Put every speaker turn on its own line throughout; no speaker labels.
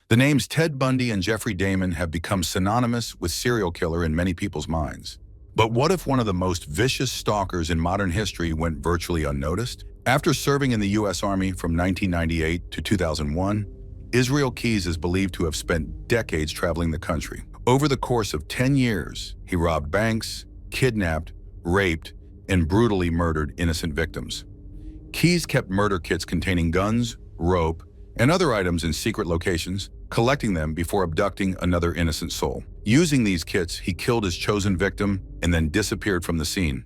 The names Ted Bundy and Jeffrey Dahmer have become synonymous with serial killer in many people's minds. But what if one of the most vicious stalkers in modern history went virtually unnoticed? After serving in the U.S. Army from 1998 to 2001, Israel Keyes is believed to have spent decades traveling the country. Over the course of 10 years, he robbed banks, kidnapped, raped, and brutally murdered innocent victims. Keyes kept murder kits containing guns, rope, and other items in secret locations, collecting them before abducting another innocent soul. Using these kits, he killed his chosen victim and then disappeared from the scene.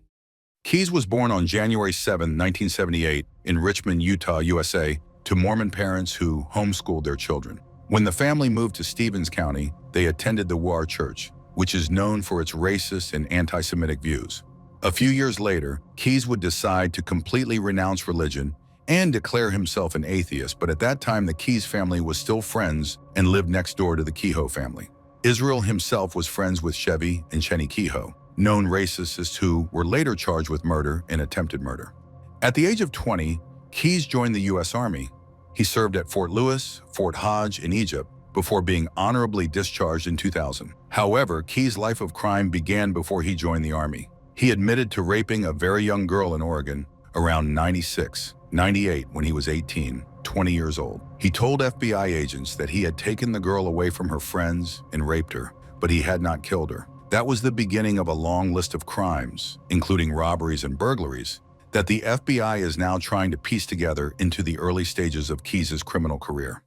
Keyes was born on January 7, 1978, in Richmond, Utah, USA, to Mormon parents who homeschooled their children. When the family moved to Stevens County, they attended the War Church, which is known for its racist and anti-Semitic views. A few years later, Keyes would decide to completely renounce religion and declare himself an atheist, but at that time the Keyes family was still friends and lived next door to the Kehoe family. Israel himself was friends with Chevy and Chenny Kehoe, known racists who were later charged with murder and attempted murder. At the age of 20, Keyes joined the U.S. Army. He served at Fort Lewis, Fort Hodge in Egypt, before being honorably discharged in 2000. However, Keyes' life of crime began before he joined the Army. He admitted to raping a very young girl in Oregon around 98 when he was 18, 20 years old. He told FBI agents that he had taken the girl away from her friends and raped her, but he had not killed her. That was the beginning of a long list of crimes, including robberies and burglaries, that the FBI is now trying to piece together into the early stages of Keyes' criminal career.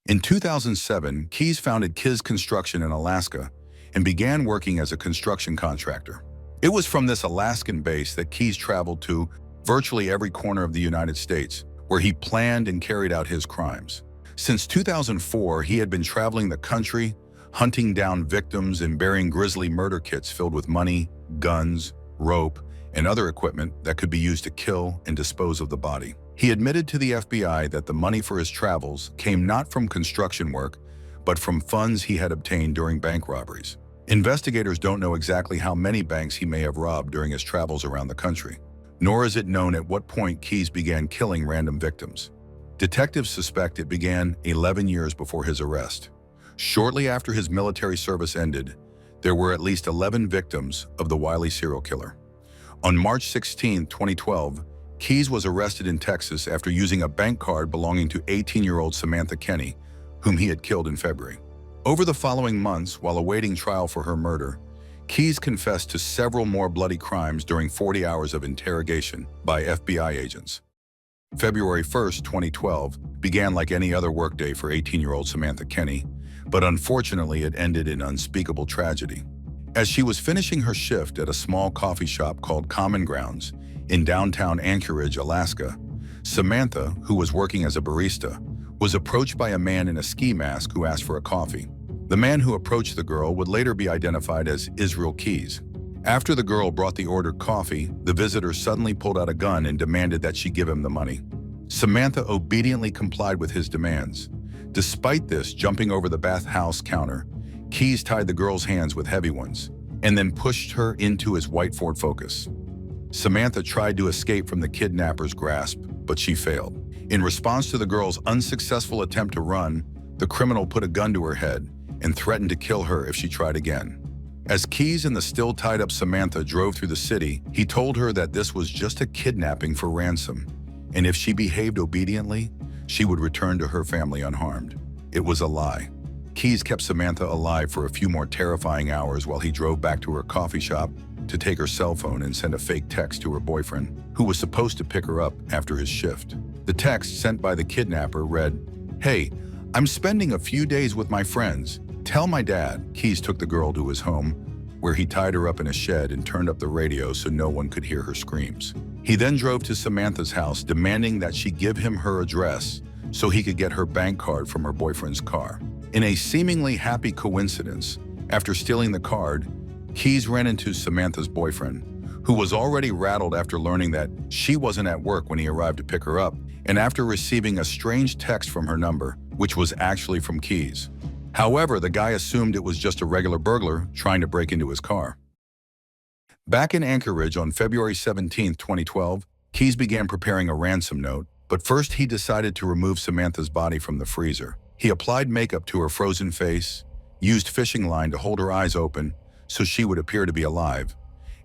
In 2007, Keyes founded Keyes Construction in Alaska and began working as a construction contractor. It was from this Alaskan base that Keyes traveled to virtually every corner of the United States, where he planned and carried out his crimes. Since 2004, he had been traveling the country, hunting down victims and burying grisly murder kits filled with money, guns, rope, and other equipment that could be used to kill and dispose of the body. He admitted to the FBI that the money for his travels came not from construction work, but from funds he had obtained during bank robberies. Investigators don't know exactly how many banks he may have robbed during his travels around the country, nor is it known at what point Keyes began killing random victims. Detectives suspect it began 11 years before his arrest. Shortly after his military service ended, there were at least 11 victims of the wily serial killer. On March 16, 2012, Keyes was arrested in Texas after using a bank card belonging to 18-year-old Samantha Kenny, whom he had killed in February. Over the following months, while awaiting trial for her murder, Keyes confessed to several more bloody crimes during 40 hours of interrogation by FBI agents. February 1, 2012, began like any other workday for 18-year-old Samantha Kenny, but unfortunately it ended in unspeakable tragedy. As she was finishing her shift at a small coffee shop called Common Grounds in downtown Anchorage, Alaska, Samantha, who was working as a barista, was approached by a man in a ski mask who asked for a coffee. The man who approached the girl would later be identified as Israel Keyes. After the girl brought the ordered coffee, the visitor suddenly pulled out a gun and demanded that she give him the money. Samantha obediently complied with his demands. Despite this, jumping over the bathhouse counter, Keyes tied the girl's hands with heavy ones and then pushed her into his white Ford Focus. Samantha tried to escape from the kidnapper's grasp, but she failed. In response to the girl's unsuccessful attempt to run, the criminal put a gun to her head and threatened to kill her if she tried again. As Keyes and the still tied-up Samantha drove through the city, he told her that this was just a kidnapping for ransom, and if she behaved obediently, she would return to her family unharmed. It was a lie. Keyes kept Samantha alive for a few more terrifying hours while he drove back to her coffee shop to take her cell phone and send a fake text to her boyfriend, who was supposed to pick her up after his shift. The text sent by the kidnapper read, "Hey, I'm spending a few days with my friends. Tell my dad." Keyes took the girl to his home, where he tied her up in a shed and turned up the radio so no one could hear her screams. He then drove to Samantha's house, demanding that she give him her address so he could get her bank card from her boyfriend's car. In a seemingly happy coincidence, after stealing the card, Keyes ran into Samantha's boyfriend, who was already rattled after learning that she wasn't at work when he arrived to pick her up, and after receiving a strange text from her number, which was actually from Keyes. However, the guy assumed it was just a regular burglar trying to break into his car. Back in Anchorage on February 17, 2012, Keyes began preparing a ransom note, but first he decided to remove Samantha's body from the freezer. He applied makeup to her frozen face, used fishing line to hold her eyes open so she would appear to be alive,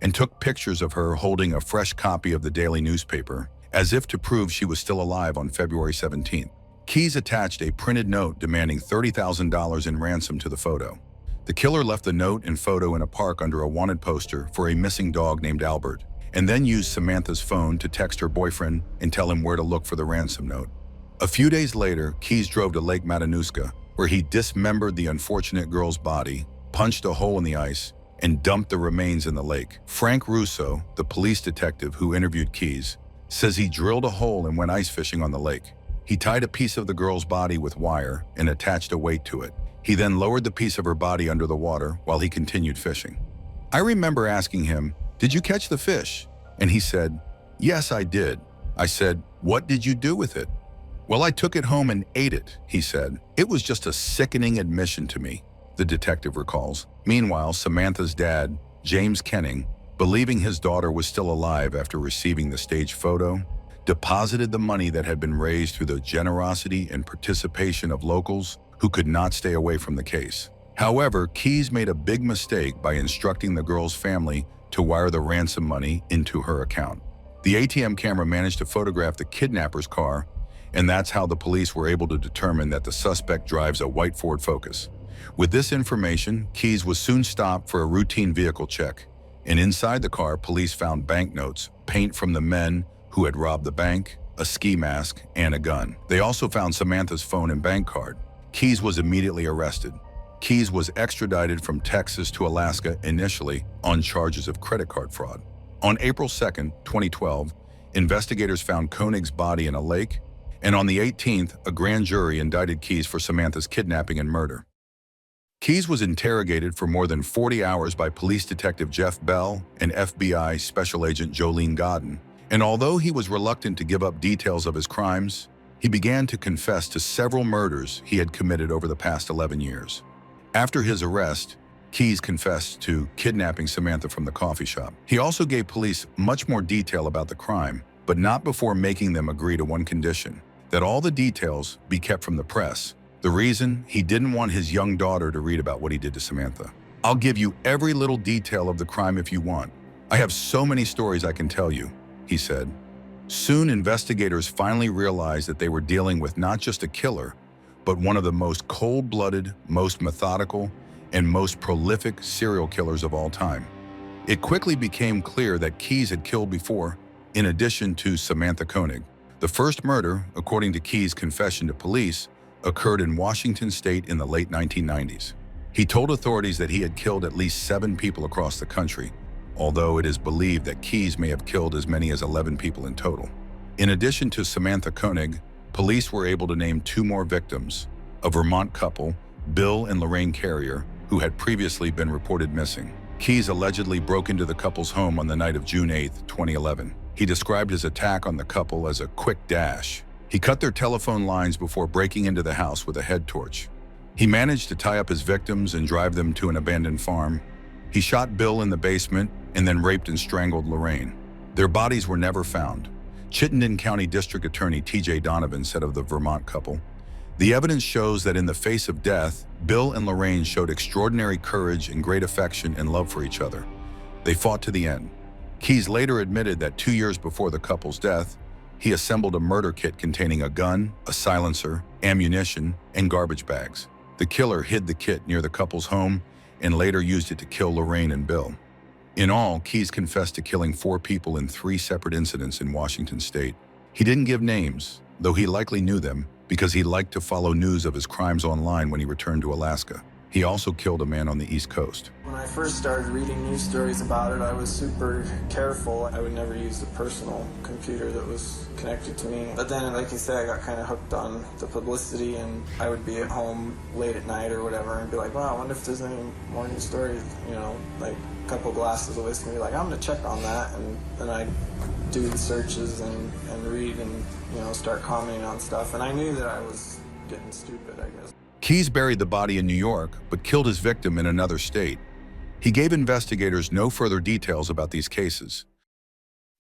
and took pictures of her holding a fresh copy of the daily newspaper, as if to prove she was still alive on February 17th. Keyes attached a printed note demanding $30,000 in ransom to the photo. The killer left the note and photo in a park under a wanted poster for a missing dog named Albert, and then used Samantha's phone to text her boyfriend and tell him where to look for the ransom note. A few days later, Keyes drove to Lake Matanuska, where he dismembered the unfortunate girl's body, punched a hole in the ice, and dumped the remains in the lake. Frank Russo, the police detective who interviewed Keyes, says he drilled a hole and went ice fishing on the lake. He tied a piece of the girl's body with wire and attached a weight to it. He then lowered the piece of her body under the water while he continued fishing. I remember asking him, "Did you catch the fish?" And he said, "Yes, I did." I said, "What did you do with it?" "Well, I took it home and ate it," he said. "It was just a sickening admission to me," the detective recalls. Meanwhile, Samantha's dad, James Kenning, believing his daughter was still alive after receiving the staged photo, deposited the money that had been raised through the generosity and participation of locals who could not stay away from the case. However, Keyes made a big mistake by instructing the girl's family to wire the ransom money into her account. The ATM camera managed to photograph the kidnapper's car, and that's how the police were able to determine that the suspect drives a white Ford Focus. With this information, Keyes was soon stopped for a routine vehicle check, and inside the car, police found banknotes, paint from the men who had robbed the bank, a ski mask, and a gun. They also found Samantha's phone and bank card. Keyes was immediately arrested. Keyes was extradited from Texas to Alaska initially on charges of credit card fraud. On April 2nd, 2012, investigators found Koenig's body in a lake, and on the 18th, a grand jury indicted Keyes for Samantha's kidnapping and murder. Keyes was interrogated for more than 40 hours by police detective Jeff Bell and FBI Special Agent Jolene Godden, and although he was reluctant to give up details of his crimes, he began to confess to several murders he had committed over the past 11 years. After his arrest, Keyes confessed to kidnapping Samantha from the coffee shop. He also gave police much more detail about the crime, but not before making them agree to one condition: that all the details be kept from the press. The reason? He didn't want his young daughter to read about what he did to Samantha. "I'll give you every little detail of the crime if you want. I have so many stories I can tell you," he said. Soon, investigators finally realized that they were dealing with not just a killer, but one of the most cold-blooded, most methodical, and most prolific serial killers of all time. It quickly became clear that Keyes had killed before, in addition to Samantha Koenig. The first murder, according to Keyes' confession to police, occurred in Washington state in the late 1990s. He told authorities that he had killed at least 7 people across the country, although it is believed that Keyes may have killed as many as 11 people in total. In addition to Samantha Koenig, police were able to name 2 more victims, a Vermont couple, Bill and Lorraine Carrier, who had previously been reported missing. Keyes allegedly broke into the couple's home on the night of June 8, 2011. He described his attack on the couple as a quick dash. He cut their telephone lines before breaking into the house with a head torch. He managed to tie up his victims and drive them to an abandoned farm. He shot Bill in the basement and then raped and strangled Lorraine. Their bodies were never found. Chittenden County District Attorney T.J. Donovan said of the Vermont couple, "The evidence shows that in the face of death, Bill and Lorraine showed extraordinary courage and great affection and love for each other. They fought to the end." Keyes later admitted that 2 years before the couple's death, he assembled a murder kit containing a gun, a silencer, ammunition, and garbage bags. The killer hid the kit near the couple's home and later used it to kill Lorraine and Bill. In all, Keyes confessed to killing 4 people in 3 separate incidents in Washington state. He didn't give names, though he likely knew them because he liked to follow news of his crimes online when he returned to Alaska. He also killed a man on the East Coast.
When I first started reading news stories about it, I was super careful. I would never use the personal computer that was connected to me. But then, like you said, I got kind of hooked on the publicity, and I would be at home late at night or whatever and be like, wow, I wonder if there's any more news stories, like a couple glasses of whiskey, and be like, I'm going to check on that. And then I'd do the searches and read and, start commenting on stuff. And I knew that I was getting stupid, I guess.
Keyes buried the body in New York, but killed his victim in another state. He gave investigators no further details about these cases.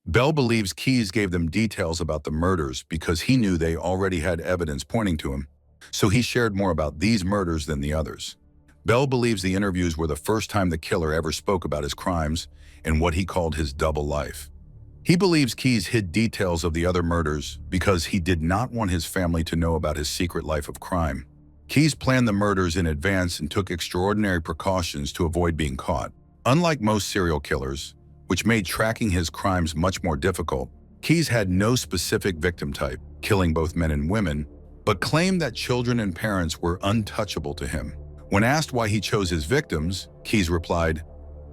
Bell believes Keyes gave them details about the murders because he knew they already had evidence pointing to him. so he shared more about these murders than the others. Bell believes the interviews were the first time the killer ever spoke about his crimes and what he called his double life. He believes Keyes hid details of the other murders because he did not want his family to know about his secret life of crime. Keyes planned the murders in advance and took extraordinary precautions to avoid being caught. Unlike most serial killers, which made tracking his crimes much more difficult, Keyes had no specific victim type, killing both men and women, but claimed that children and parents were untouchable to him. When asked why he chose his victims, Keyes replied,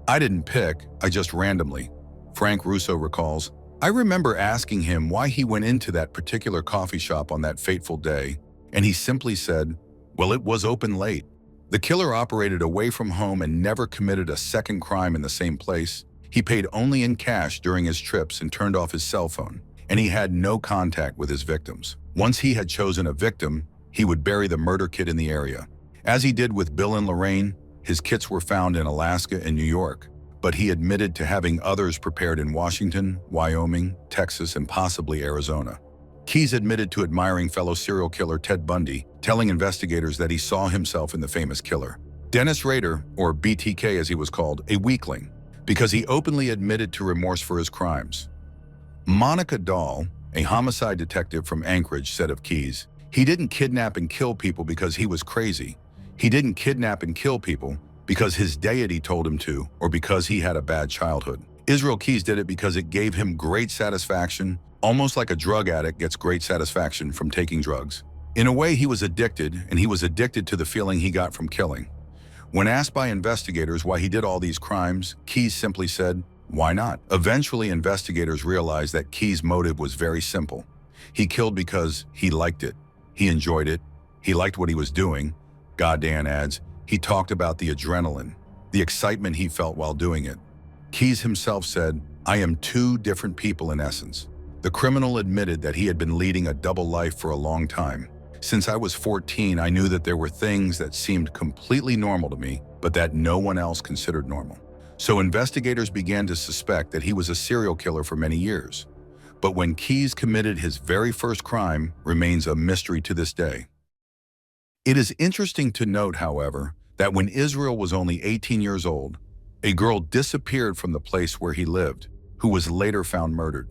"I didn't pick, I just randomly." Frank Russo recalls, "I remember asking him why he went into that particular coffee shop on that fateful day, and he simply said, 'Well, it was open late.'" The killer operated away from home and never committed a second crime in the same place. He paid only in cash during his trips and turned off his cell phone, and he had no contact with his victims. Once he had chosen a victim, he would bury the murder kit in the area. As he did with Bill and Lorraine, his kits were found in Alaska and New York, but he admitted to having others prepared in Washington, Wyoming, Texas, and possibly Arizona. Keyes admitted to admiring fellow serial killer Ted Bundy, telling investigators that he saw himself in the famous killer. Dennis Rader, or BTK as he was called, a weakling, because he openly admitted to remorse for his crimes. Monica Dahl, a homicide detective from Anchorage, said of Keyes, "He didn't kidnap and kill people because he was crazy. He didn't kidnap and kill people because his deity told him to, or because he had a bad childhood. Israel Keyes did it because it gave him great satisfaction, almost like a drug addict gets great satisfaction from taking drugs. In a way, he was addicted, and he was addicted to the feeling he got from killing." When asked by investigators why he did all these crimes, Keyes simply said, "Why not?" Eventually, investigators realized that Keyes' motive was very simple. He killed because he liked it. He enjoyed it. He liked what he was doing. Goddan adds, he talked about the adrenaline, the excitement he felt while doing it. Keyes himself said, "I am two different people in essence." The criminal admitted that he had been leading a double life for a long time. "Since I was 14, I knew that there were things that seemed completely normal to me, but that no one else considered normal." So investigators began to suspect that he was a serial killer for many years. But when Keyes committed his very first crime remains a mystery to this day. It is interesting to note, however, that when Israel was only 18 years old, a girl disappeared from the place where he lived, who was later found murdered.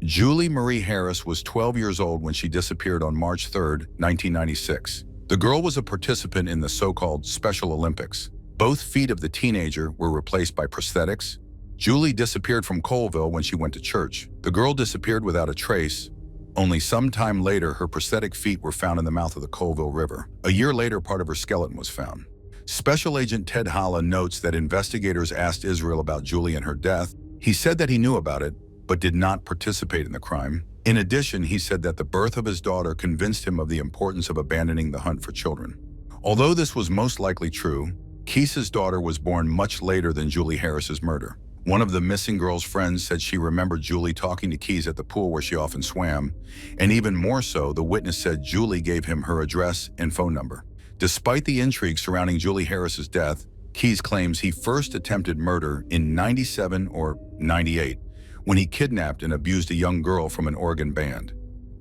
Julie Marie Harris was 12 years old when she disappeared on March 3, 1996. The girl was a participant in the so-called Special Olympics. Both feet of the teenager were replaced by prosthetics. Julie disappeared from Colville when she went to church. The girl disappeared without a trace. Only some time later, her prosthetic feet were found in the mouth of the Colville River. A year later, part of her skeleton was found. Special Agent Ted Holla notes that investigators asked Israel about Julie and her death. He said that he knew about it, but did not participate in the crime. In addition, he said that the birth of his daughter convinced him of the importance of abandoning the hunt for children. Although this was most likely true, Keyes' daughter was born much later than Julie Harris's murder. One of the missing girl's friends said she remembered Julie talking to Keyes at the pool where she often swam, and even more so, the witness said Julie gave him her address and phone number. Despite the intrigue surrounding Julie Harris's death, Keyes claims he first attempted murder in 97 or 98, when he kidnapped and abused a young girl from an Oregon band.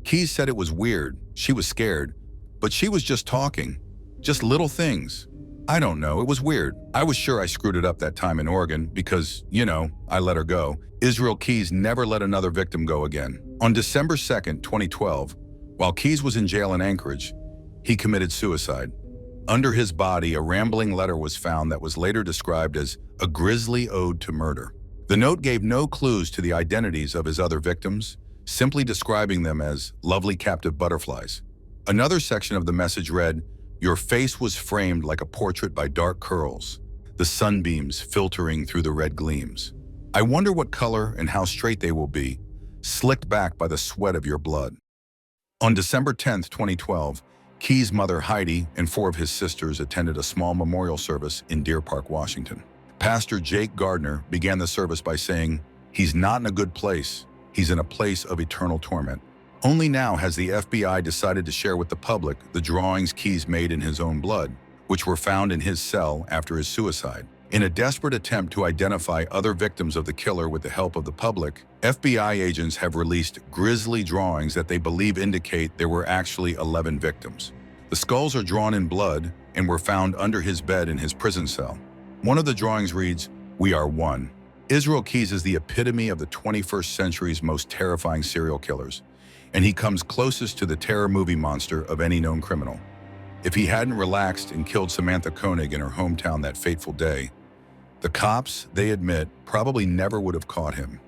Keyes said it was weird, she was scared, but she was just talking, just little things. "I don't know, it was weird. I was sure I screwed it up that time in Oregon because, I let her go." Israel Keyes never let another victim go again. On December 2, 2012, while Keyes was in jail in Anchorage, he committed suicide. Under his body, a rambling letter was found that was later described as a grisly ode to murder. The note gave no clues to the identities of his other victims, simply describing them as lovely captive butterflies. Another section of the message read, "Your face was framed like a portrait by dark curls, the sunbeams filtering through the red gleams. I wonder what color and how straight they will be, slicked back by the sweat of your blood." On December 10, 2012, Keyes' mother Heidi and 4 of his sisters attended a small memorial service in Deer Park, Washington. Pastor Jake Gardner began the service by saying, "He's not in a good place. He's in a place of eternal torment." Only now has the FBI decided to share with the public the drawings Keyes made in his own blood, which were found in his cell after his suicide. In a desperate attempt to identify other victims of the killer with the help of the public, FBI agents have released grisly drawings that they believe indicate there were actually 11 victims. The skulls are drawn in blood and were found under his bed in his prison cell. One of the drawings reads, "We are one." Israel Keys is the epitome of the 21st century's most terrifying serial killers, and he comes closest to the terror movie monster of any known criminal. If he hadn't relaxed and killed Samantha Koenig in her hometown that fateful day, the cops, they admit, probably never would have caught him.